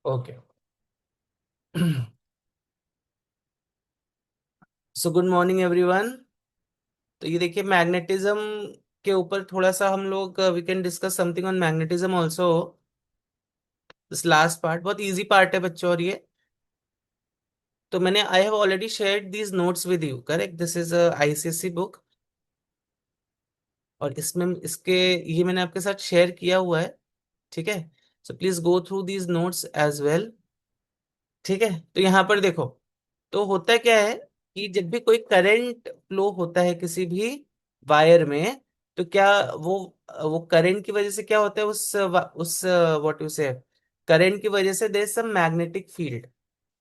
Okay. So good morning everyone. तो ये देखिए मैग्नेटिज्म के ऊपर थोड़ा सा हम लोग we can discuss something on magnetism also. This last part बहुत इजी पार्ट है बच्चों, और ये तो मैंने I have already shared these notes with you, correct? This is ICSC book, और इसमें इसके ये मैंने आपके साथ शेयर किया हुआ है। ठीक है, so please go through these notes as well. ठीक है, तो यहाँ पर देखो, तो होता क्या है कि जब भी कोई करंट फ्लो होता है किसी भी वायर में, तो क्या वो वो करंट की वजह से क्या होता है, उस व्हाट यू से करंट की वजह से there is some magnetic field.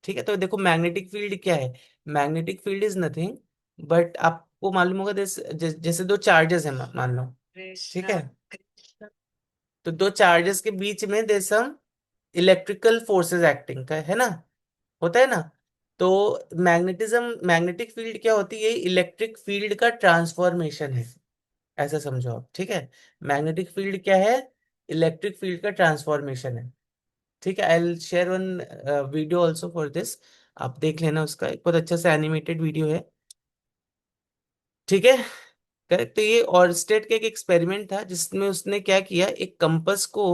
ठीक है, तो देखो मैग्नेटिक फील्ड क्या है। Magnetic field is nothing but, आपको मालूम होगा जैसे दो चार्जेस हैं, मान लो। ठीक है, तो दो चार्जेस के बीच में there some electrical forces acting का है ना, होता है ना। तो मैग्नेटिक फील्ड क्या होती है? इलेक्ट्रिक फील्ड का ट्रांसफॉर्मेशन है, ऐसा समझो आप। ठीक है, मैग्नेटिक फील्ड क्या है? इलेक्ट्रिक फील्ड का ट्रांसफॉर्मेशन है। ठीक है, I will share one video also for this, आप देख लेना उसका, एक बहुत अच्छा सा एनिमेटेड वीडियो है। ठीक है, करेक्ट। तो ये ऑर्स्टेड का एक एक्सपेरिमेंट था जिसमें उसने क्या किया, एक कंपास को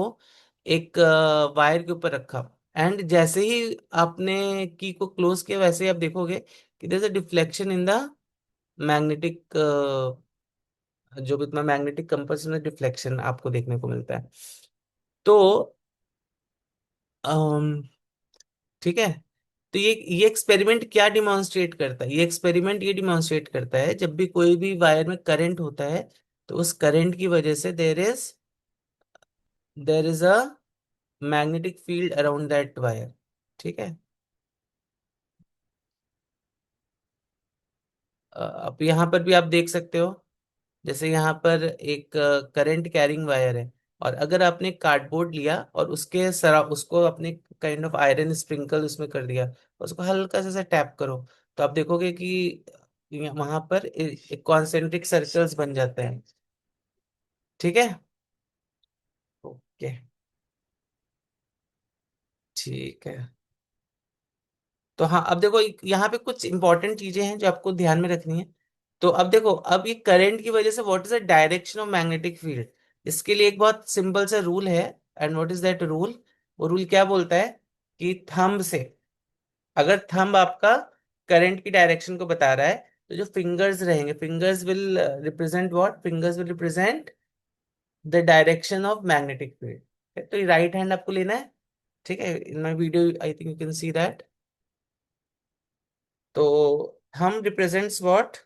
एक वायर के ऊपर रखा, एंड जैसे ही आपने की को क्लोज किया वैसे ही आप देखोगे कि there is a deflection in the magnetic, जो भी तुम्हारा मैग्नेटिक कंपास में डिफ्लेक्शन आपको देखने को मिलता है। तो अम, ठीक है, तो ये एक्सपेरिमेंट क्या डिमॉन्स्ट्रेट करता है? ये एक्सपेरिमेंट ये डिमॉन्स्ट्रेट करता है जब भी कोई भी वायर में करंट होता है, तो उस करंट की वजह से there is a magnetic field around that wire. ठीक है, अब यहाँ पर भी आप देख सकते हो, जैसे यहाँ पर एक करंट कैरिंग वायर है, और अगर आपने कार्डबोर्ड लिया और उसके सरा उसको अपने काइंड ऑफ आयरन स्प्रिंकल उसमें कर दिया, उसको हल्का सा टैप करो, तो आप देखोगे कि वहां पर एक कॉन्सेंट्रिक सर्कल्स बन जाते हैं। ठीक है, ओके, ठीक है। तो हाँ, अब देखो यहाँ पे कुछ इंपॉर्टेंट चीजें हैं जो आपको ध्यान में रखनी है। तो अब देखो, अब ये करंट की वजह से what is the direction of magnetic field, इसके लिए एक बहुत सिंपल सा रूल है। And what is that rule? वो रूल क्या बोलता है कि थंब से, अगर थंब आपका करंट की डायरेक्शन को बता रहा है, तो जो फिंगर्स रहेंगे, fingers will represent what? Fingers will represent the direction of magnetic field. तो ये राइट हैंड आपको लेना है। ठीक है, in my video I think you can see that. तो thumb represents what?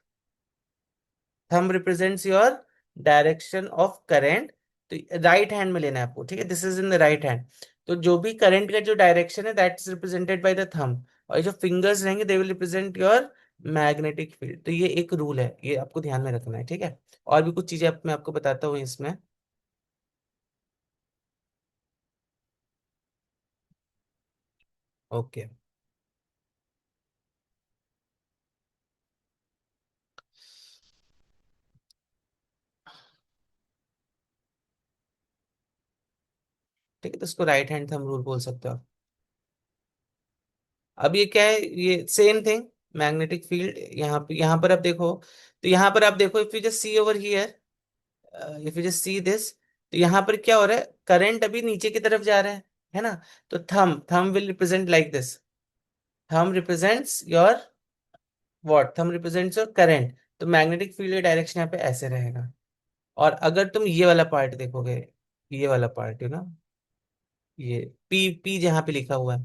Thumb represents your direction of current. तो right hand में लेना है आपको। ठीक है, this is in the right hand. तो जो भी करंट का जो डायरेक्शन है that is represented by the thumb, और ये जो फिंगर्स रहेंगे they will represent your magnetic field. तो ये एक रूल है, ये आपको ध्यान में रखना है। ठीक है, और भी कुछ चीजें मैं आपको बताता हूँ इसमें। ओके, ठीक है, तो इसको राइट हैंड थंब रूल बोल सकते हो आप। अब ये क्या है? ये सेम थिंग, मैग्नेटिक फील्ड। यहाँ पर आप देखो, तो यहाँ पर आप देखो, if you just see over here, if you just see this, तो यहाँ पर क्या हो रहा है? करंट अभी नीचे की तरफ जा रहा है ना। तो thumb will represent like this. Thumb represents your what? Thumb represents your current. तो मैग्नेटिक फील्ड का डायरेक्शन यहाँ पे ऐसे रहेगा। और अगर तुम ये वाला पार्ट देखोगे, ये वाला पार्ट है ना, ये पी पी जहाँ पे लिखा हुआ है,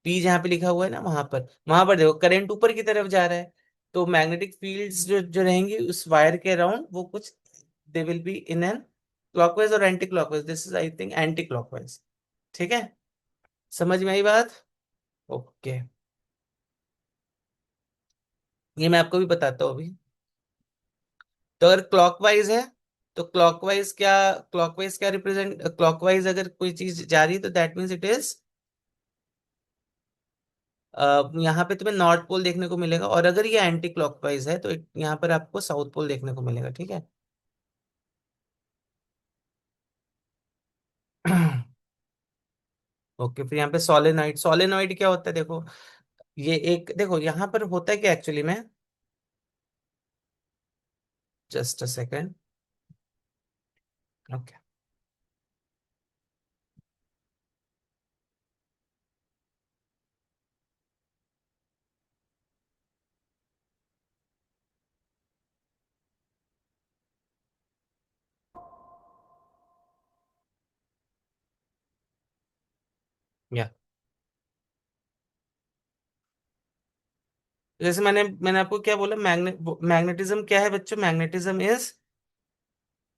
पी जहाँ पे लिखा हुआ है ना, वहां पर देखो करंट ऊपर की तरफ जा रहा है। तो मैग्नेटिक फील्ड्स जो जो रहेंगी उस वायर के अराउंड, वो कुछ they will be in an clockwise और anti clockwise. This is I think anti clockwise. ठीक है, समझ में आई बात? ओके, ये मैं आपको भी बताता हूँ अभी। तो अगर क्लॉकवाइज है, तो क्लॉकवाइज क्या रिप्रेजेंट, क्लॉकवाइज अगर कोई चीज जा रही है तो दैट मीन्स इट इज, यहाँ पे तुम्हें नॉर्थ पोल देखने को मिलेगा, और अगर ये एंटी क्लॉकवाइज है तो यहाँ पर आपको साउथ पोल देखने को मिलेगा। ठीक है। ओके, फिर यहाँ पे सोलेनॉइड, सोलेनॉइड क्या होता है देखो, ये एक देखो यहाँ पर होता है क्या एक्चुअली में, जस्ट अ सेकेंड। ओके, या जैसे मैंने आपको क्या बोला, मैग्नेटिज्म क्या है बच्चों, मैग्नेटिज्म इज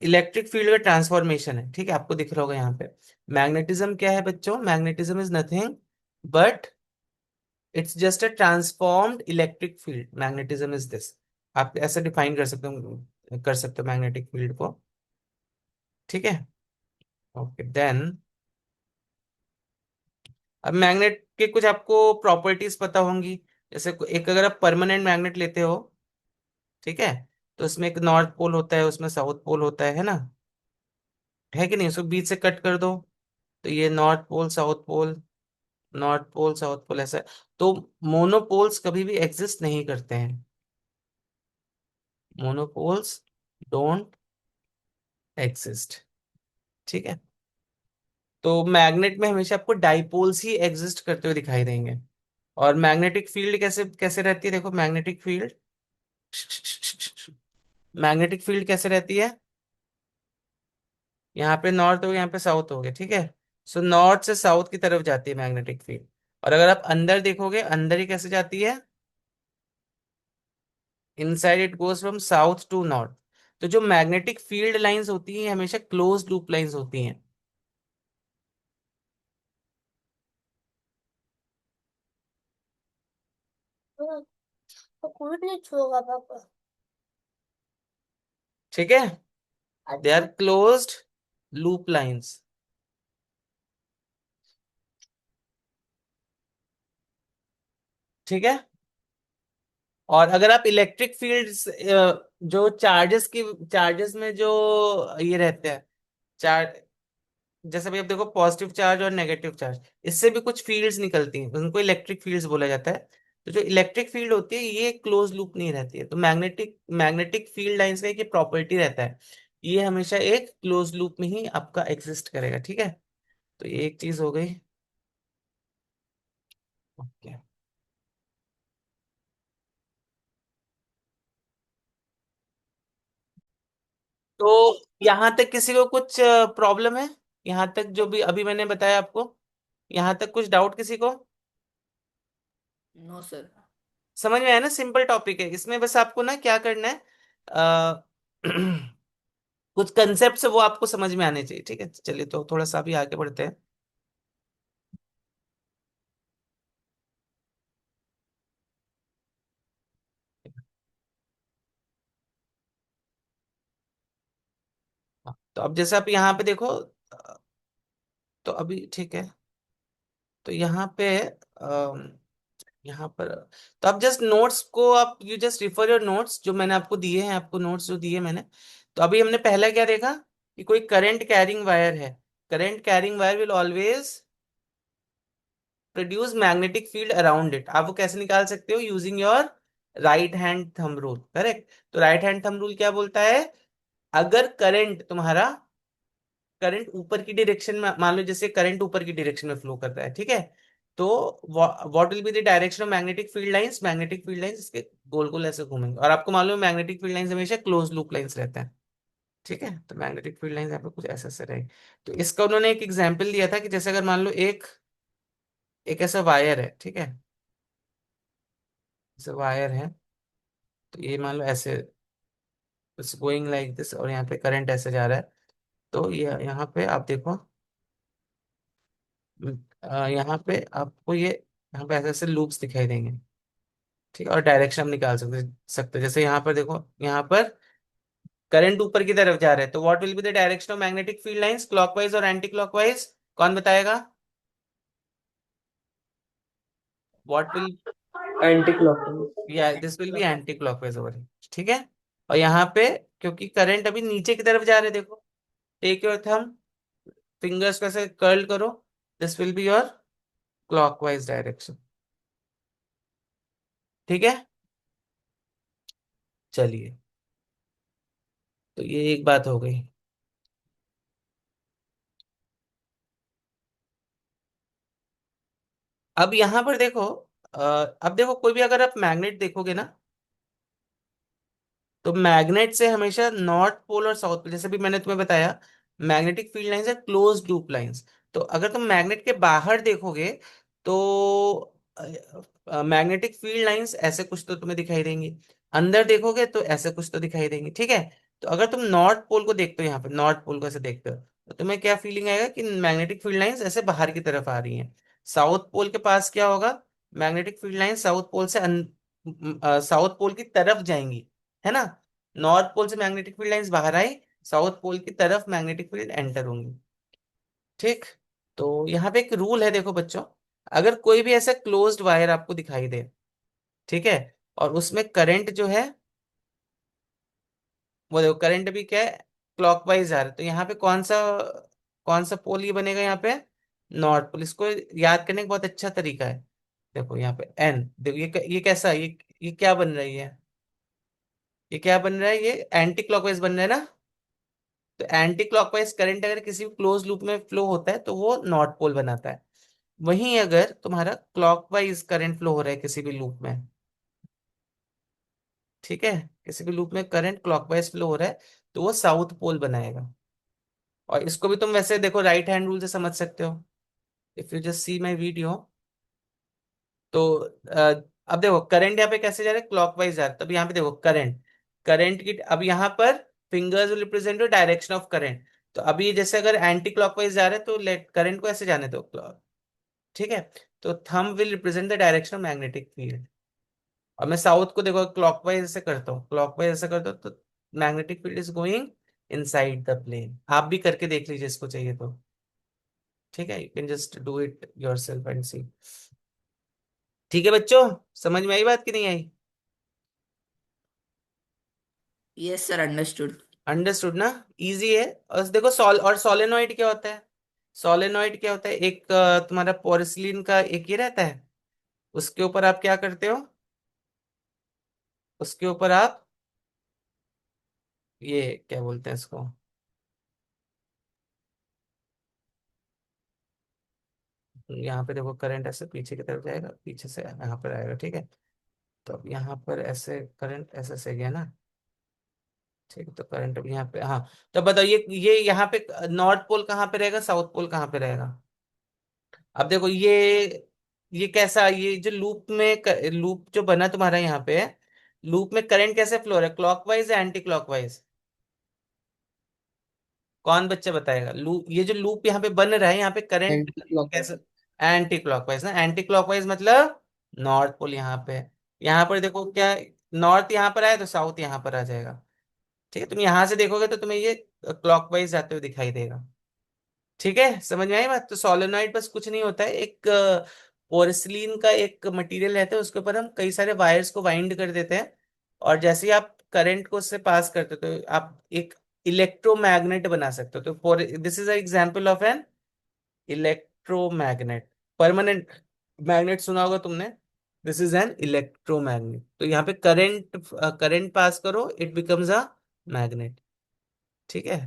इलेक्ट्रिक फील्ड का ट्रांसफॉर्मेशन है, ठीक है, आपको दिख रहा होगा यहाँ पे। मैग्नेटिज्म क्या है बच्चों, magnetism is nothing but it's just a transformed electric field, magnetism is this. आप ऐसे डिफाइन कर सकते हो मैग्नेटिक फील्ड को, ठीक है। ओके देन, अब मैग्नेट के कुछ आपको प्रॉपर्टीज पता होंगी। जैसे एक अगर आप परमानेंट मैग्नेट लेते हो, ठीक है, तो उसमें एक नॉर्थ पोल होता है, उसमें साउथ पोल होता है ना, है कि नहीं, उसको बीच से कट कर दो, तो ये north pole south pole, north pole south pole ऐसा है। तो मोनोपोल्स कभी भी एग्जिस्ट नहीं करते हैं, मोनोपोल्स डोंट एग्जिस्ट, ठीक है। तो मैग्नेट में हमेशा आपको डाइपोल्स ही एग्जिस्ट करते हुए दिखाई देंगे। और मैग्नेटिक फील्ड कैसे कैसे रहती है, देखो मैग्नेटिक फील्ड, मैग्नेटिक फील्ड कैसे रहती है, यहाँ पे नॉर्थ हो गया, यहाँ पे साउथ हो गया, ठीक है। सो नॉर्थ से साउथ की तरफ जाती है मैग्नेटिक फील्ड। और अगर आप अंदर देखोगे, अंदर ही कैसे जाती है, inside it goes from south to north. तो जो मैग्नेटिक फील्ड लाइंस होती हैं हमेशा क्लोज लूप लाइंस होती हैं, तो कूद नहीं छूगा पापा। ठीक है, दे आर अच्छा। क्लोज्ड लूप लाइंस, ठीक है। और अगर आप इलेक्ट्रिक फील्ड्स, जो चार्जेस में जो ये रहते हैं, चार्ज, जैसे भाई अब देखो पॉजिटिव चार्ज और नेगेटिव चार्ज, इससे भी कुछ फील्ड्स निकलती हैं, उनको इलेक्ट्रिक फील्ड्स बोला जाता है। तो जो इलेक्ट्रिक फील्ड होती है ये क्लोज लूप नहीं रहती है, तो मैग्नेटिक मैग्नेटिक फील्ड लाइंस का एक प्रॉपर्टी रहता है, ये हमेशा एक क्लोज लूप में ही आपका एग्जिस्ट करेगा, ठीक है। तो ये एक चीज हो गई। ओके, तो यहाँ तक किसी को कुछ प्रॉब्लम है, यहाँ तक जो भी अभी मैंने बताया आपको, यहाँ तक कुछ डाउट किसी को, नो सर। समझ में आया ना, सिंपल टॉपिक है, इसमें बस आपको ना क्या करना है, अ, कुछ कंसेप्ट है वो आपको समझ में आने चाहिए, ठीक है। चलिए तो थोड़ा सा भी आगे बढ़ते हैं। हाँ, तो अब जैसे आप यहाँ पे देखो, तो अभी ठीक है, तो यहाँ पे यहाँ पर, तो आप जस्ट नोट्स को आप you just refer your notes जो मैंने आपको दिए हैं, आपको नोट्स जो दिए मैंने। तो अभी हमने पहला क्या देखा, कि कोई करंट कैरिंग वायर है, current carrying wire will always produce magnetic field around it. आप वो कैसे निकाल सकते हो, using your right hand thumb rule, correct. तो राइट हैंड थंब रूल क्या बोलता है, अगर करंट तुम्हारा, करंट ऊपर की डायरेक्शन में, मान लो जैसे करंट ऊपर की डायरेक्शन में फ्लो कर रहा है, ठीक है, तो what will be the direction of magnetic field lines, magnetic field lines इसके गोल गोल ऐसे घूमेंगे, और आपको मालूम है मैग्नेटिक फील्ड लाइंस हमेशा क्लोज लूप लाइंस रहते हैं, ठीक है। तो मैग्नेटिक फील्ड लाइंस यहाँ पे कुछ ऐसा ऐसे रहेगी। तो इसका उन्होंने एक एग्जाम्पल दिया था कि जैसे अगर मान लो एक एक ऐसा वायर है, ठीक है, जैसे वायर है, तो ये मान लो ऐसे इट्स गोइंग लाइक दिस, और यहाँ पे करंट ऐसे जा रहा है। तो ये यहाँ पे आप देखो, यहाँ पे आपको ये, यहाँ पे ऐसे ऐसे लूप्स दिखाई देंगे, ठीक है। और डायरेक्शन हम निकाल सकते हैं। जैसे यहाँ पर देखो, यहाँ पर करंट ऊपर की तरफ जा रहा है, तो what will be the direction of magnetic field lines, clockwise और एंटी क्लॉकवाइज, कौन बताएगा, व्हाट विल, एंटी क्लॉकवाइज। या this will be anti clockwise over, ठीक है। और यहाँ पे क्योंकि करंट अभी नीचे की तरफ जा रहे हैं, देखो, टेक योर थंब, फिंगर्स को ऐसे कर्ल करो, this will be your clockwise direction. ठीक है, चलिए, तो ये एक बात हो गई। अब यहां पर देखो, अब देखो कोई भी अगर आप मैग्नेट देखोगे ना, तो मैग्नेट से हमेशा नॉर्थ पोल और साउथ पोल, जैसे भी मैंने तुम्हें बताया, मैग्नेटिक फील्ड लाइंस है क्लोज लूप लाइंस। तो अगर तुम मैग्नेट के बाहर देखोगे, तो मैग्नेटिक फील्ड लाइंस ऐसे कुछ तो तुम्हें दिखाई देंगी, अंदर देखोगे तो ऐसे कुछ तो दिखाई देंगी। ठीक है, तो अगर तुम नॉर्थ पोल को देखते हो, यहाँ पे नॉर्थ पोल को ऐसे देखते हो, तो तुम्हें क्या फीलिंग आएगा कि मैग्नेटिक फील्ड लाइंस ऐसे बाहर की तरफ आ रही हैं। साउथ पोल के पास क्या होगा, magnetic field lines south pole से साउथ पोल की तरफ जाएंगी, है ना। नॉर्थ पोल से मैग्नेटिक फील्ड लाइंस बाहर आई, साउथ पोल की तरफ मैग्नेटिक फील्ड एंटर होंगी। ठीक, तो यहाँ पे एक रूल है, देखो बच्चों, अगर कोई भी ऐसा क्लोज्ड वायर आपको दिखाई दे, ठीक है, और उसमें करंट जो है, वो देखो करंट भी क्या है, क्लॉकवाइज जा रहा है, तो यहाँ पे कौन सा पोल ये बनेगा, यहाँ पे नॉर्थ पोल। इसको याद करने का बहुत अच्छा तरीका है। देखो यहाँ पे एन, देखो ये कैसा है, ये क्या बन रही है, ये क्या बन रहा है, ये एंटी क्लॉकवाइज बन रहा है ना। तो एंटी क्लॉकवाइज करंट अगर किसी भी क्लोज लूप में फ्लो होता है तो वो नॉर्थ पोल बनाता है। वहीं अगर तुम्हारा क्लॉकवाइज करंट फ्लो हो रहा है किसी भी लूप में, ठीक है, किसी भी लूप में करंट क्लॉकवाइज फ्लो हो रहा है, तो वो साउथ पोल बनाएगा। और इसको भी तुम वैसे देखो राइट हैंड रूल से समझ सकते हो। If you just see my video, तो अब देखो करंट यहाँ पे कैसे जा रहा है, क्लॉकवाइज जा रहा है, तब यहाँ पे देखो करंट, करंट की अब यहाँ पर fingers will represent direction of current. तो अभी जैसे अगर एंटी क्लॉकवाइज जा रहे हैं तो लेट करंट को ऐसे जाने दो, ठीक है। तो thumb will represent the direction of magnetic field. और मैं साउथ को देखो क्लॉकवाइज ऐसे करता हूँ, क्लॉकवाइज ऐसे करता हूँ, तो magnetic field is going inside the plane. आप भी करके देख लीजिए इसको चाहिए तो, ठीक है, you can just do it yourself and see. ठीक है बच्चों, समझ में आई बात कि नहीं आई? Yes sir, understood. अंडरस्टूड ना, इजी है। और देखो सोलेनोइड क्या होता है, सोलेनोइड क्या होता है, एक तुम्हारा पोरसिलिन का एक ये रहता है, उसके ऊपर आप क्या करते हो, उसके ऊपर आप ये क्या बोलते हैं इसको, यहाँ पे देखो करंट ऐसे पीछे की तरफ जाएगा, पीछे से यहाँ पर आएगा, ठीक है। तो अब यहाँ पर ऐसे करंट ऐसे से गया ना, ठीक है, तो करंट अब यहाँ पे, हाँ। तो बताओ ये यहाँ पे नॉर्थ पोल कहाँ पे रहेगा, साउथ पोल कहाँ पे रहेगा? अब देखो ये कैसा, ये जो लूप जो बना तुम्हारा यहाँ पे, लूप में करंट कैसे फ्लो रहा है, क्लॉकवाइज या एंटी क्लॉकवाइज? कौन बच्चा बताएगा, लूप, ये जो लूप यहाँ पे बन रहा है यहाँ पे करंट एंटी क्लॉक। कैसे, एंटी क्लॉकवाइज ना, एंटी क्लॉकवाइज मतलब नॉर्थ पोल यहाँ पे है। यहाँ पर देखो क्या, नॉर्थ यहाँ पर आए तो साउथ यहाँ पर आ जाएगा। ठीक है, तुम यहाँ से देखोगे तो तुम्हें ये क्लॉकवाइज जाते हुए दिखाई देगा। ठीक है, समझ में आई बात? तो सोलेनोइड बस कुछ नहीं होता है, एक पोरसिलीन का एक मटेरियल रहता है, उसके ऊपर हम कई सारे वायर्स को वाइंड कर देते हैं, और जैसे ही आप करंट को उससे पास करते हो तो आप एक इलेक्ट्रोमैग्नेट बना सकते हो। तो this is a example of an electromagnet. Permanent magnet सुना होगा तुमने, दिस इज एन इलेक्ट्रोमैग्नेट। तो यहाँ पे करंट पास करो, इट बिकम्स अ मैग्नेट। ठीक है,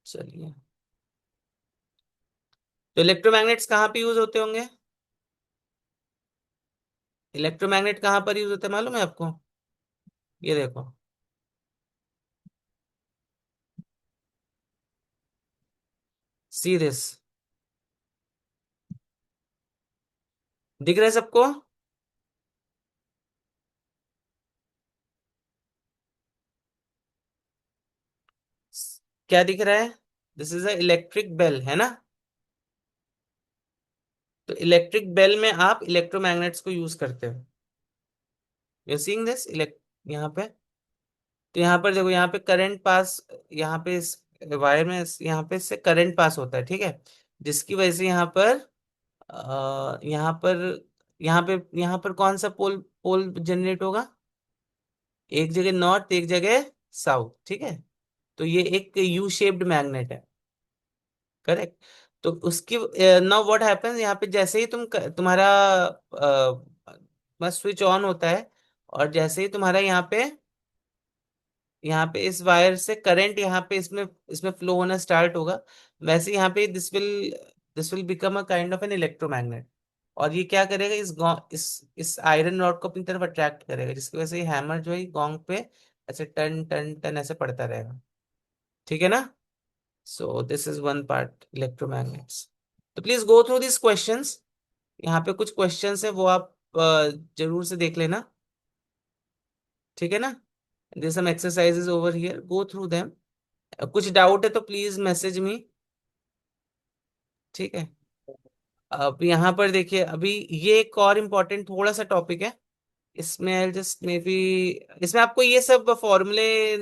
चलिए, तो इलेक्ट्रोमैग्नेट्स कहाँ पे यूज होते होंगे, इलेक्ट्रोमैग्नेट कहाँ पर यूज होता है मालूम है आपको? ये देखो, सी दिस, दिख रहा है सबको? क्या दिख रहा है, this is a electric bell, है ना। तो इलेक्ट्रिक बेल में आप इलेक्ट्रोमैग्नेट्स को यूज करते हो, यू सीइंग दिस इलेक्ट, यहाँ पे, तो यहाँ पर देखो, यहाँ पे करंट पास, यहाँ पे इस वायर में यहाँ पे से करंट पास होता है, ठीक है, जिसकी वजह से यहाँ पर यहाँ पर यहाँ पर कौन सा पोल पोल जनरेट होगा, एक जगह नॉर्थ एक जगह साउथ, ठीक है। तो ये एक यू शेप्ड मैग्नेट है, करेक्ट। तो उसकी नाउ व्हाट हैपेंस, यहाँ पे जैसे ही तुम्हारा बस स्विच ऑन होता है, और जैसे ही तुम्हारा यहाँ पे इस वायर से करंट यहाँ पे इसमें इसमें फ्लो होना स्टार्ट होगा, वैसे यहाँ पे this will become a kind of an electromagnet. और ये क्या करेगा, इस आयरन रॉड को अपनी तरफ अट्रैक्ट करेगा, जिसकी वजह से ये हैमर जो है गोंग पे ऐसे टन टन टन ऐसे पड़ता रहेगा। ठीक है ना? So this is one part electromagnets. तो please go through this questions. यहाँ पे कुछ क्वेश्चंस है, वो आप जरूर से देख लेना। ठीक है ना? There some exercises over here, go through them. कुछ डाउट है तो प्लीज मैसेज मी। ठीक है। अब यहाँ पर देखिए, अभी ये एक और इम्पोर्टेंट थोड़ा सा टॉपिक है। इसमें जस्ट मे बी, इसमें आपको ये सब फॉर्मूले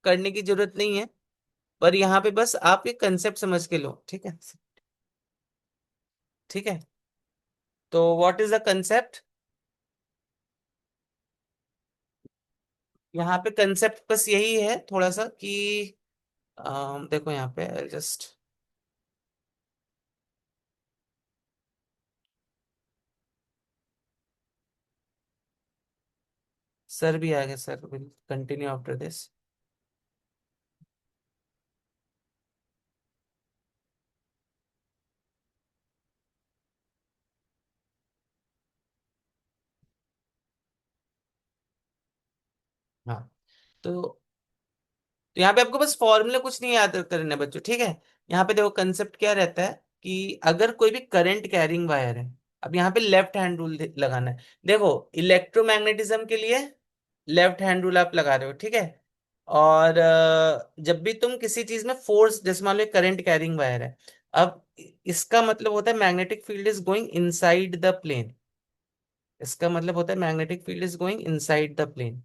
करने की जरूरत नहीं है, पर यहाँ पे बस आप ये कंसेप्ट समझ के लो। ठीक है? ठीक है। तो व्हाट इज द कंसेप्ट? यहाँ पे कंसेप्ट बस यही है थोड़ा सा कि देखो यहाँ पे जस्ट, सर भी आ गए, sir will continue after this. हाँ। तो यहाँ पे आपको बस फॉर्मूला कुछ नहीं याद करना बच्चों। ठीक है? यहाँ पे देखो कंसेप्ट क्या रहता है कि अगर कोई भी करंट कैरिंग वायर है, अब यहाँ पे लेफ्ट हैंड रूल लगाना है। देखो, इलेक्ट्रोमैग्नेटिज्म के लिए लेफ्ट हैंड रूल आप लगा रहे हो। ठीक है? और जब भी तुम किसी चीज में फोर्स, जैसे मान लो करंट कैरिंग वायर है, अब इसका मतलब होता है magnetic field is going inside the plane. इसका मतलब होता है magnetic field is going inside the plane.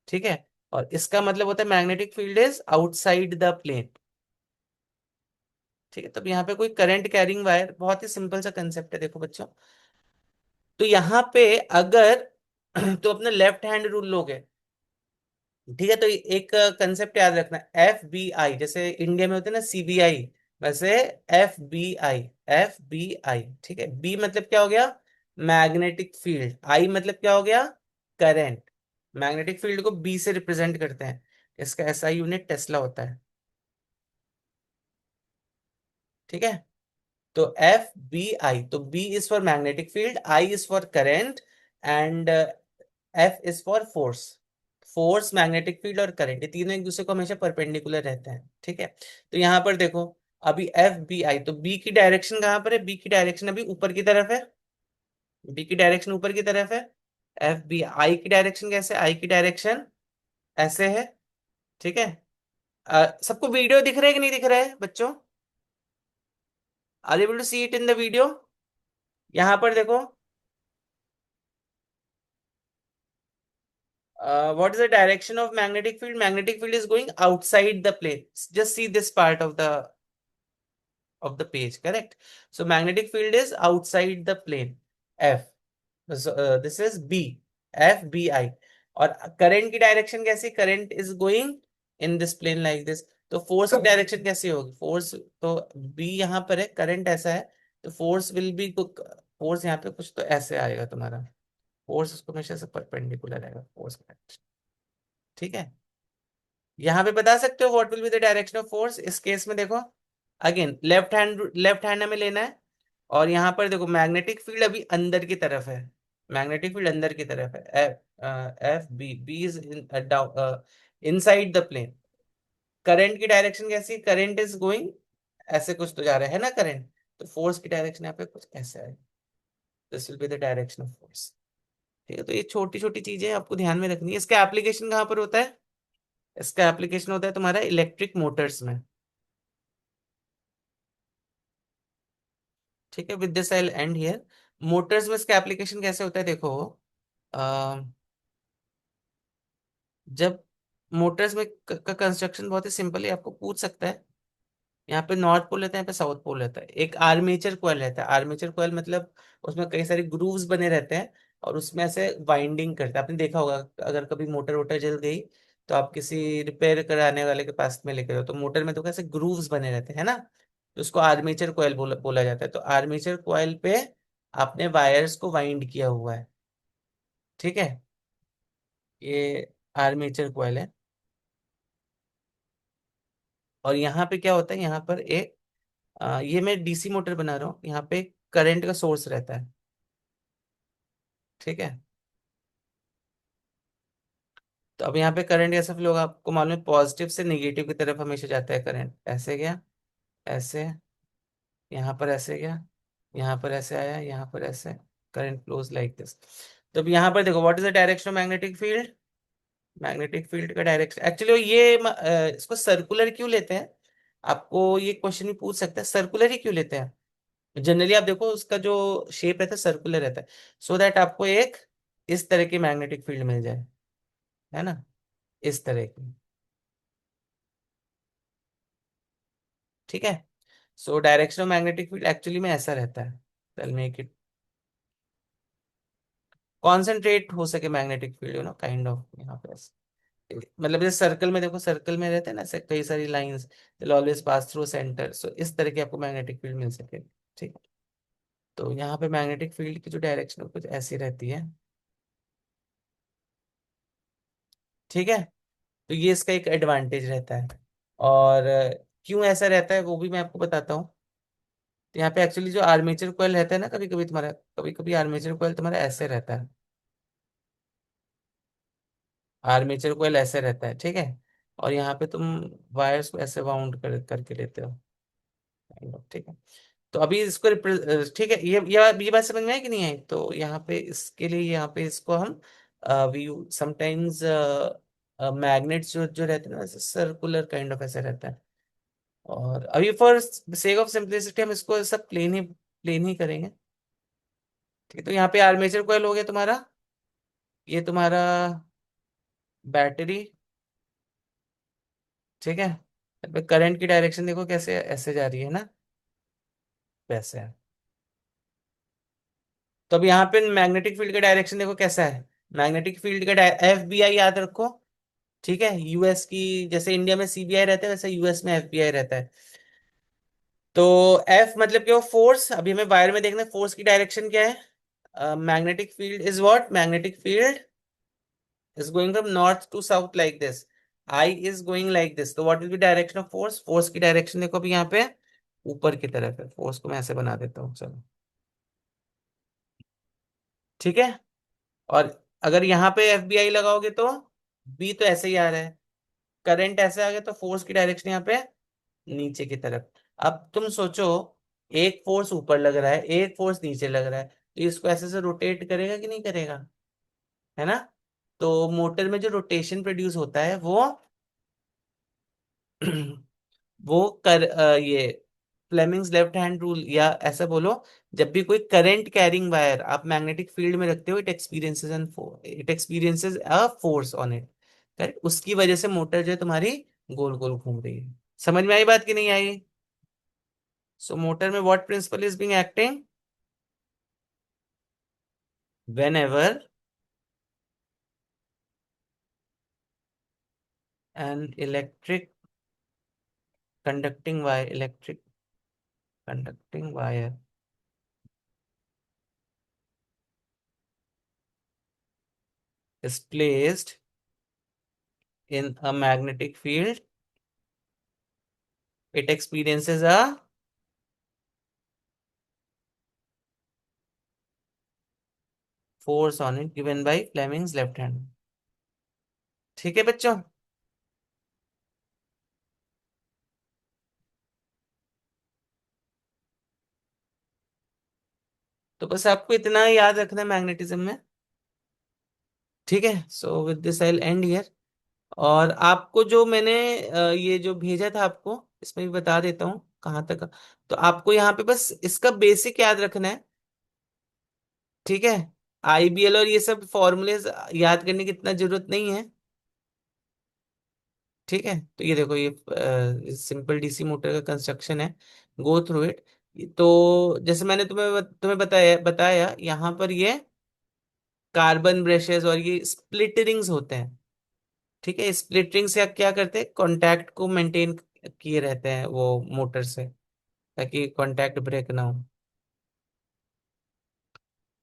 ठीक है? और इसका मतलब होता है magnetic field is outside the plane. ठीक है? तो यहाँ पे कोई करंट कैरिंग वायर, बहुत ही सिंपल सा कंसेप्ट है, देखो बच्चों। तो यहाँ पे अगर तो अपना लेफ्ट हैंड रूल लोगे, ठीक है, तो एक कंसेप्ट याद रखना, FBI, जैसे इंडिया में होते हैं ना CBI, वैसे FBI, FBI। ठीक है? बी मतलब क्या हो गया? Magnetic field. आई मतलब क्या हो गया? करंट। मैग्नेटिक फील्ड को बी से रिप्रेजेंट करते हैं, इसका SI यूनिट टेस्ला होता है। ठीक है? तो FBI, तो B is for magnetic field, I is for current, and F is for force. Force, magnetic field और करंट, ये तीनों एक दूसरे को हमेशा परपेंडिकुलर रहते हैं। ठीक है? तो यहाँ पर देखो, अभी FBI, तो B की डायरेक्शन कहाँ पर है? B की डायरेक्शन अभी ऊपर की तरफ है। B की डायरेक्शन ऊपर की तरफ है। FBI की डायरेक्शन कैसे? I की डायरेक्शन ऐसे है। ठीक है? सबको वीडियो दिख रहा है कि नहीं दिख रहा है बच्चों? Are able to see it in the video? यहाँ पर देखो, what is the direction of magnetic field? Magnetic field is going outside the plane. Just see this part of the page. Correct? So magnetic field is outside the plane. F. So, this is B. FBI. और current की direction कैसी? Current is going in this plane like this. तो force की direction कैसी होगी? Force तो B यहाँ पर है, करंट ऐसा है, तो फोर्स विल बी, फोर्स यहाँ पे कुछ तो ऐसे आएगा तुम्हारा, फोर्स उसको हमेशा से परपेंडिकुलर आएगा, फोर्स का। ठीक है? यहाँ पे बता सकते हो what will be the direction of force इस केस में? देखो अगेन, लेफ्ट हैंड हमें लेना है, और यहाँ पर देखो मैग्नेटिक फील्ड अभी अंदर की तरफ है। मैग्नेटिक फील्ड अंदर की तरफ है। B is inside the plane. Current की डायरेक्शन कैसी? करंट इज गोइंग ऐसे कुछ तो जा रहा है ना करंट, तो फोर्स की डायरेक्शन यहाँ पे कुछ ऐसे है। This will be the direction of force. ठीक है? तो ये छोटी छोटी चीजें आपको ध्यान में रखनी है। इसका एप्लीकेशन कहाँ पर होता है? इसका एप्लीकेशन होता है तुम्हारा इलेक्ट्रिक मोटर्स में। ठीक है? With this I will and here. Motors में इसका एप्लीकेशन कैसे होता है, देखो, अ, जब मोटर्स में का कंस्ट्रक्शन बहुत ही सिंपल है, आपको पूछ सकता है। यहाँ पे नॉर्थ पोल रहता है, यहाँ पे साउथ पोल रहता है, एक आर्मेचर कॉइल रहता है। आर्मेचर कॉइल मतलब उसमें कई सारे ग्रूव्स बने रहते हैं, और उसमें ऐसे वाइंडिंग करता है। आपने देखा होगा, अगर कभी मोटर वोटर जल गई, तो आप किसी रिपेयर कराने वाले के पास में लेकर जाओ, तो मोटर में तो कैसे ग्रूव्स बने रहते हैं ना, तो उसको आर्मेचर कॉइल बोला जाता है। तो आर्मेचर कॉइल पे आपने वायर्स को वाइंड किया हुआ है, ठीक है, ये आर्मेचर कॉइल है। और यहाँ पे क्या होता है, यहाँ पर एक ये मैं डीसी मोटर बना रहा हूँ, यहाँ पे करंट का सोर्स रहता है, ठीक है। तो अब यहाँ पे करंट कैसा फ्लो होगा, आपको मालूम है पॉजिटिव से नेगेटिव की तरफ हमेशा जाता है करंट, ऐसे गया, ऐसे, यहाँ पर ऐसे गया, यहाँ पर ऐसे आया, यहाँ पर ऐसे, करंट फ्लोज लाइक दिस। तो अब यहाँ पर देखो, what is the direction of magnetic field, magnetic field का डायरेक्शन एक्चुअली ये इसको सर्कुलर क्यों लेते हैं, आपको ये क्वेश्चन भी पूछ सकते हैं, सर्कुलर ही क्यों लेते हैं। जनरली आप देखो उसका जो शेप रहता है सर्कुलर रहता है, सो दैट आपको एक इस तरह की मैग्नेटिक फील्ड मिल जाए, है ना, इस तरह की, ठीक है। So direction of magnetic field actually में ऐसा रहता है, चल मेक इट कॉन्सेंट्रेट हो सके मैग्नेटिक फील्ड, काइंड ऑफ, यहाँ पे मतलब जैसे सर्कल में देखो, सर्कल में रहते हैं ना ऐसे कई सारी lines, always pass through center, so इस तरह की आपको मैग्नेटिक फील्ड मिल सके, ठीक है। तो यहाँ पे मैग्नेटिक फील्ड की जो डायरेक्शन कुछ ऐसी रहती है, ठीक है। तो ये इसका एक एडवांटेज रहता है। और क्यों ऐसा रहता है वो भी मैं आपको बताता हूँ। तो यहाँ पे एक्चुअली जो आर्मेचर कॉइल रहता है ना, कभी कभी तुम्हारा, कभी कभी आर्मेचर कॉइल तुम्हारा ऐसे रहता है, आर्मेचर कॉइल ऐसे रहता है, ठीक है। और यहाँ पे तुम वायर्स को ऐसे वाउंड करके लेते हो, ठीक है। तो अभी इसको ठीक है, ये बात समझ में आई कि नहीं आई, तो यहाँ पे इसके लिए यहाँ पे इसको हम वी समटाइम्स मैग्नेट्स जो रहते हैं ना सर्कुलर काइंड ऑफ ऐसे रहता है। और अभी फॉर सेक ऑफ सिंप्लिसिटी हम इसको सब प्लेन ही करेंगे, ठीक है। तो यहाँ पे आर्मेचर कॉइल हो गया तुम्हारा, ये तुम्हारा बैटरी, ठीक है। करंट की डायरेक्शन देखो कैसे ऐसे जा रही है ना, वैसे है। तो अब यहाँ पे मैग्नेटिक फील्ड का डायरेक्शन देखो कैसा है, मैग्नेटिक फील्ड का FBI याद रखो, ठीक है। यूएस की जैसे इंडिया में CBI रहता है, वैसे यूएस में FBI रहता है। तो F मतलब क्या, फोर्स, अभी हमें वायर में देखना है फोर्स की डायरेक्शन क्या है, magnetic field is what, magnetic field is going from north to south like this, I is going like this, तो what will be direction of force, force की डायरेक्शन देखो अभी यहाँ पे ऊपर की तरफ है, फोर्स को मैं ऐसे बना देता हूँ, चलो, ठीक है। और अगर यहाँ पे FBI लगाओगे तो B तो ऐसे ही आ रहा है, करंट ऐसे आ गया, तो फोर्स की डायरेक्शन यहाँ पे नीचे की तरफ। अब तुम सोचो, एक फोर्स ऊपर लग रहा है, एक फोर्स नीचे लग रहा है, तो इसको ऐसे से रोटेट करेगा कि नहीं करेगा, है ना। तो मोटर में जो रोटेशन प्रोड्यूस होता है वो वो ये फ्लेमिंग्स लेफ्ट हैंड रूल, या ऐसा बोलो, जब भी कोई करंट कैरिंग वायर आप मैग्नेटिक फील्ड में रखते हो, it experiences a force on it, correct, उसकी वजह से मोटर जो है तुम्हारी गोल गोल घूम रही है। समझ में आई बात कि नहीं आई। सो मोटर में what principle is being acting, whenever an electric conducting wire is placed in a magnetic field, it experiences a force on it given by Fleming's left hand, ठीक है बच्चों। तो बस आपको इतना ही याद रखना है मैग्नेटिज्म में, ठीक है। So with this I will and here. और आपको जो मैंने ये जो भेजा था आपको, इसमें भी बता देता हूँ कहाँ तक। तो आपको यहाँ पे बस इसका बेसिक याद रखना है, ठीक है। IBL और ये सब फॉर्मूलेज याद करने की इतना जरूरत नहीं है, ठीक है। तो ये देखो, ये सिंपल DC मोटर का कंस्ट्रक्शन है, गो थ्रू इट। तो जैसे मैंने तुम्हें बताया बताया यहाँ पर ये कार्बन ब्रशेस और ये स्प्लिट रिंग्स होते हैं, ठीक है। स्प्लिट रिंग्स क्या क्या करते हैं, कॉन्टैक्ट को मेंटेन किए रहते हैं वो मोटर से, ताकि कांटेक्ट ब्रेक ना हो।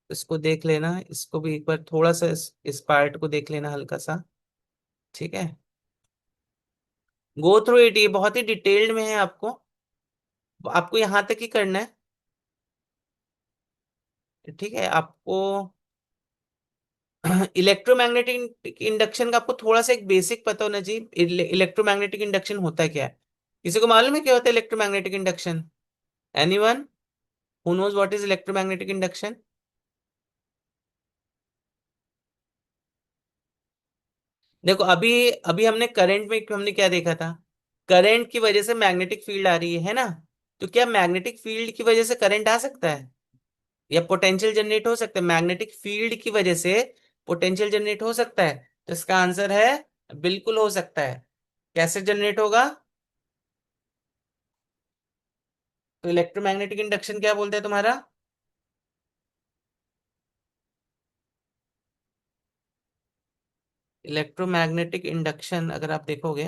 इसको देख लेना, इसको भी एक बार थोड़ा सा इस पार्ट को देख लेना हल्का सा। ठीक है, गो थ्रू इट, ये बहुत ही डिटेल्ड में है, आपको आपको यहां तक ही करना है। ठीक है, आपको इलेक्ट्रोमैग्नेटिक इंडक्शन का आपको थोड़ा सा एक बेसिक पता होना चाहिए। इलेक्ट्रोमैग्नेटिक इंडक्शन होता क्या है? किसी को मालूम है क्या होता है electromagnetic induction? Anyone who knows what is electromagnetic induction? देखो, अभी अभी हमने करंट में हमने क्या देखा था? करंट की वजह से मैग्नेटिक फील्ड आ रही है ना? तो क्या मैग्नेटिक फील्ड की वजह से करंट आ सकता है या पोटेंशियल जनरेट हो सकता है? मैग्नेटिक फील्ड की वजह से पोटेंशियल जनरेट हो सकता है? तो इसका आंसर है बिल्कुल हो सकता है। कैसे जनरेट होगा? तो इलेक्ट्रोमैग्नेटिक इंडक्शन क्या बोलते हैं तुम्हारा? इलेक्ट्रोमैग्नेटिक इंडक्शन अगर आप देखोगे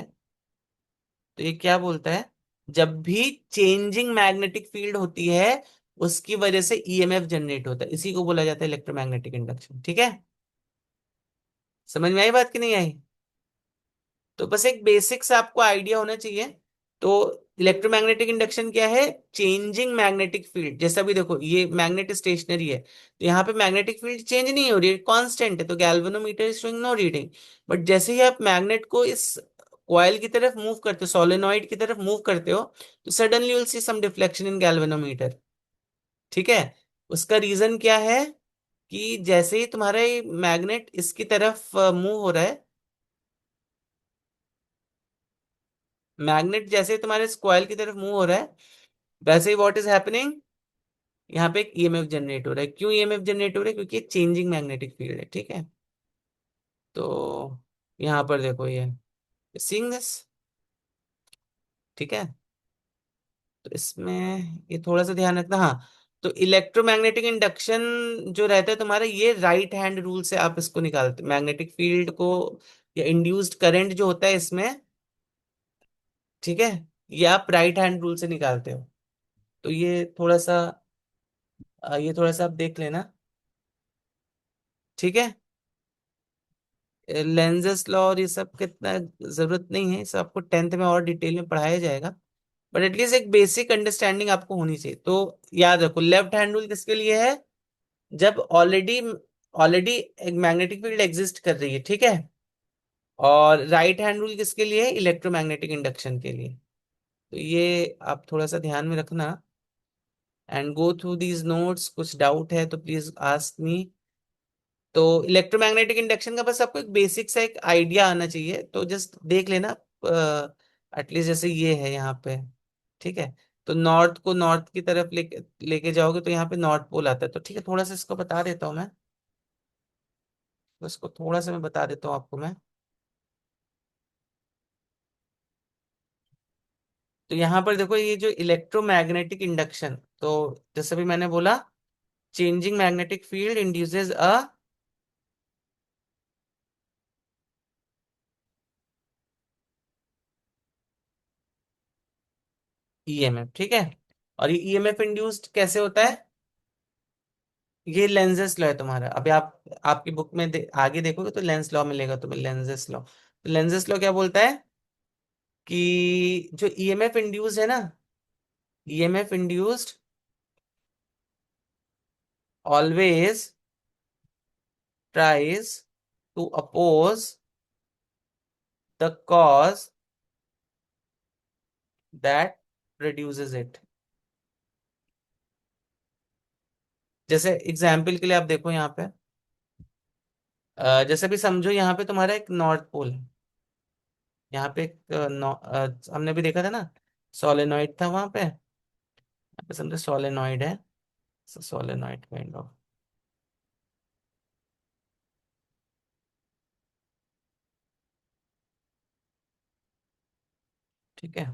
तो ये क्या बोलता है? जब भी चेंजिंग मैग्नेटिक फील्ड होती है उसकी वजह से ईएमएफ जनरेट होता है, इसी को बोला जाता है इलेक्ट्रोमैग्नेटिक इंडक्शन। ठीक है, समझ में आई बात कि नहीं आई? तो बस एक बेसिक सा आपको आइडिया होना चाहिए। तो इलेक्ट्रोमैग्नेटिक इंडक्शन क्या है? Changing magnetic field. जैसा भी देखो, ये मैग्नेट स्टेशनरी है तो यहाँ पे मैग्नेटिक फील्ड चेंज नहीं हो रही है, कांस्टेंट है, तो galvanometer is showing no reading. But जैसे ही आप मैग्नेट को इस कॉइल की तरफ मूव करते हो, सोलेनॉइड की तरफ मूव करते हो, तो suddenly will see some deflection in galvanometer. ठीक है, उसका रीजन क्या है? कि जैसे ही तुम्हारा ये मैग्नेट इसकी तरफ मूव हो रहा है, मैग्नेट जैसे ही तुम्हारे स्क्वायर की तरफ मूव हो रहा है, वैसे ही व्हाट इज हैपनिंग, यहाँ पे एक ईएमएफ जनरेट हो रहा है। क्यों ईएमएफ जनरेट हो रहा है? क्योंकि चेंजिंग मैग्नेटिक फील्ड है। ठीक है, तो यहाँ पर देखो ये सीइंग दिस। ठीक है, तो इसमें ये थोड़ा सा ध्यान रखना। हाँ, तो इलेक्ट्रोमैग्नेटिक इंडक्शन जो रहता है तुम्हारा, ये राइट हैंड रूल से आप इसको निकालते मैग्नेटिक फील्ड को, या इंड्यूस्ड करंट जो होता है इसमें। ठीक है, ये आप राइट हैंड रूल से निकालते हो। तो ये थोड़ा सा आप देख लेना। ठीक है, लेंजेस लॉ और ये सब कितना जरूरत नहीं है, इसे आपको टेंथ में और डिटेल में पढ़ाया जाएगा। बट एटलीस्ट एक बेसिक अंडरस्टैंडिंग आपको होनी चाहिए। तो याद रखो, लेफ्ट हैंड रूल किसके लिए है? जब ऑलरेडी ऑलरेडी एक मैग्नेटिक फील्ड एग्जिस्ट कर रही है। ठीक है, और राइट हैंड रूल किसके लिए है? इलेक्ट्रोमैग्नेटिक इंडक्शन के लिए। तो ये आप थोड़ा सा ध्यान में रखना and go through these notes. कुछ डाउट है तो प्लीज आस्क मी। तो इलेक्ट्रोमैग्नेटिक इंडक्शन का बस आपको एक बेसिक सा एक आइडिया आना चाहिए, तो जस्ट देख लेना। एटलीस्ट जैसे ये है यहाँ पे। ठीक है, तो नॉर्थ को नॉर्थ की तरफ लेके जाओगे तो यहाँ पे नॉर्थ पोल आता है। तो ठीक है, थोड़ा सा इसको बता देता हूँ मैं। तो इसको थोड़ा सा मैं बता देता हूँ आपको मैं। तो यहाँ पर देखो, ये जो इलेक्ट्रोमैग्नेटिक इंडक्शन, तो जैसे भी मैंने बोला, चेंजिंग मैग्नेटिक फील्ड इंड्यूसेस अ ईएमएफ। ठीक है, और ये ईएमएफ इंड्यूस्ड कैसे होता है? ये लेंजेस लॉ है तुम्हारा। अभी आप आपकी बुक में आगे देखोगे तो लेंस लॉ मिलेगा तुम्हें, लेंजेस लॉ। तो लेंजेस लॉ क्या बोलता है कि जो ईएमएफ इंड्यूस्ड है ना, EMF induced always tries to oppose the cause that produces it. जैसे एग्जाम्पल के लिए आप देखो यहाँ पे, जैसे भी समझो यहाँ पे तुम्हारा एक नॉर्थ पोल है। यहाँ पे एक हमने भी देखा था ना, सोलेनॉइड था वहां पे। यहाँ पे समझो सोलेनॉइड है, सोलेनॉइड काइंड ऑफ। ठीक है,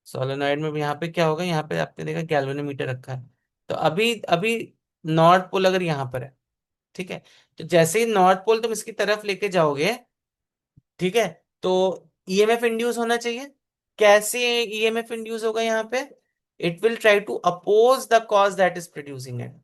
सोलेनॉइड में भी यहाँ पे क्या होगा? यहाँ पे आपने देखा गैल्वेनोमीटर रखा है। तो अभी अभी नॉर्थ पोल अगर यहाँ पर है, ठीक है, तो जैसे ही नॉर्थ पोल तुम इसकी तरफ लेके जाओगे, ठीक है, तो ईएमएफ इंड्यूस होना चाहिए। कैसे ईएमएफ इंड्यूस होगा यहाँ पे? It will try to oppose the cause that is producing it.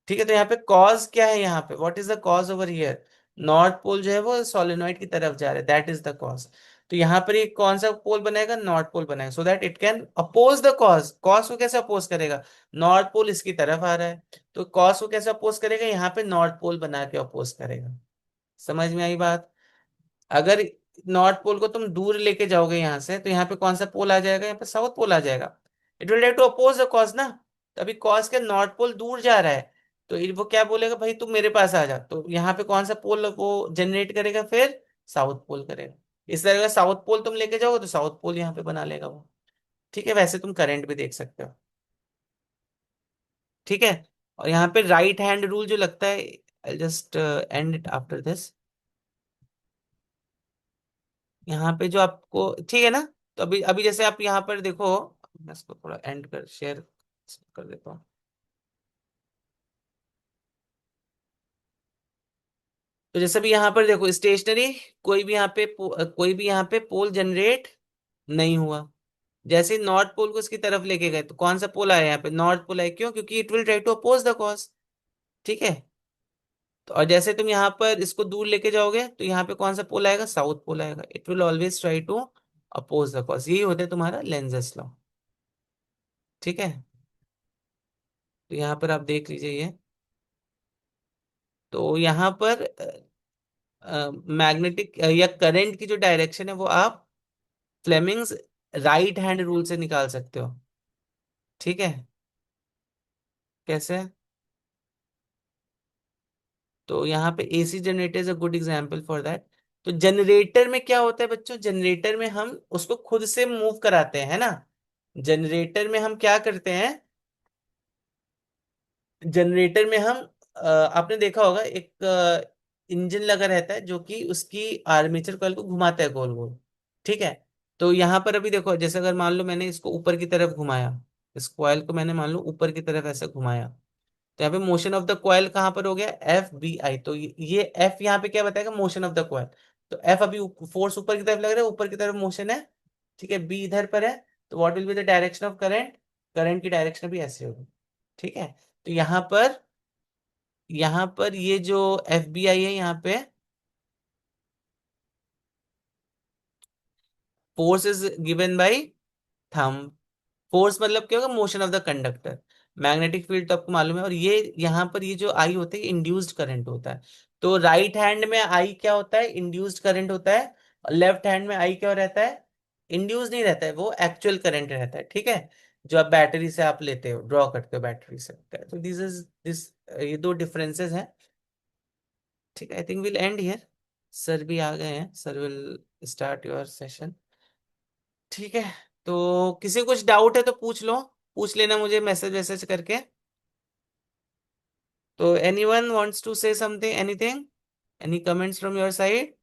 ठीक है, तो यहाँ पे कॉज क्या है, यहाँ पे what is the cause over here? North pole जो है वो सोलेनोइड की तरफ जा रहा है, दैट इज द कॉज। तो यहाँ पर ये कौन सा पोल बनाएगा? नॉर्थ पोल बनाएगा, so that it can oppose the cause. Cause को कैसे अपोज करेगा? नॉर्थ पोल इसकी तरफ आ रहा है, तो कॉज को कैसे अपोज करेगा? यहाँ पे नॉर्थ पोल बना के अपोज करेगा। समझ में आई बात? अगर नॉर्थ पोल को तुम दूर लेके जाओगे यहाँ से, तो यहाँ पे कौन सा पोल आ जाएगा? यहाँ पे साउथ पोल आ जाएगा। It will try to oppose the cause ना। तो अभी कॉज के नॉर्थ पोल दूर जा रहा है, तो वो क्या बोलेगा? भाई तुम मेरे पास आ जा। तो यहाँ पे कौन सा पोल वो जनरेट करेगा फिर? साउथ पोल करेगा। इस तरह का साउथ पोल तुम लेके जाओगे तो साउथ पोल यहाँ पे बना लेगा वो। ठीक है, वैसे तुम करंट भी देख सकते हो। ठीक है, और यहाँ पे राइट हैंड रूल जो लगता है, I just and it after this. यहाँ पे जो आपको ठीक है ना, तो अभी अभी जैसे आप यहाँ पर देखो, मैं इसको थोड़ा एंड कर शेयर कर देता हूँ। तो जैसे भी यहाँ पर देखो स्टेशनरी, कोई भी यहाँ पे पोल जनरेट नहीं हुआ। जैसे नॉर्थ पोल को इसकी तरफ लेके गए, तो कौन सा पोल आया? यहाँ पे नॉर्थ पोल आया। क्यों? क्योंकि it will try to oppose the cause. ठीक है, तो और जैसे तुम यहाँ पर इसको दूर लेके जाओगे, तो यहाँ पे कौन सा पोल आएगा? साउथ पोल आएगा। It will always try to oppose the cause. यही होता है तुम्हारा लेंजेस लॉ। ठीक है, तो यहाँ पर आप देख लीजिए ये। तो यहाँ पर मैग्नेटिक या करंट की जो डायरेक्शन है वो आप फ्लेमिंग्स राइट हैंड रूल से निकाल सकते हो। ठीक है, कैसे? तो यहाँ पे AC generator is a good example for that. तो जनरेटर में क्या होता है बच्चों? जनरेटर में हम उसको खुद से मूव कराते हैं, है ना। जनरेटर में हम क्या करते हैं? जनरेटर में हम आपने देखा होगा एक इंजन लगा रहता है जो कि उसकी आर्मेचर कॉइल को घुमाता है गोल गोल। ठीक है, तो यहाँ पर अभी देखो, जैसे अगर मान लो मैंने इसको ऊपर की तरफ घुमाया, इस कॉइल को मैंने मान लो ऊपर की तरफ ऐसे घुमाया, तो यहाँ पे मोशन ऑफ द कॉइल कहाँ पर हो गया? F B I. तो ये एफ यहाँ पे क्या बताएगा? Motion of the coil. तो एफ अभी फोर्स ऊपर की तरफ लग रहा है, ऊपर की तरफ मोशन है। ठीक है, बी इधर पर है, तो what will be the direction of current? Current की डायरेक्शन भी ऐसे होगी। ठीक है, तो यहाँ पर ये जो एफ बी आई है, यहाँ पे force is given by thumb. Force मतलब क्या होगा? Motion of the conductor. Magnetic field तो आपको मालूम है। और ये यहाँ पर ये जो आई होता है, इंड्यूस्ड करंट होता है। तो राइट हैंड में आई क्या होता है? इंड्यूस्ड करंट होता है। और लेफ्ट हैंड में आई क्या रहता है? इंड्यूस नहीं रहता है, वो एक्चुअल करंट रहता है। ठीक है, जो आप बैटरी से आप लेते हो, ड्रॉ करते हो बैटरी से। तो दिस ये दो डिफरेंसेस हैं। ठीक है, I think will and here. Sir भी आ गए हैं, sir will start your session. ठीक है, तो किसी को कुछ डाउट है तो पूछ लो, पूछ लेना मुझे मैसेज वैसेज करके। तो anyone wants to say something, anything, any comments from your side?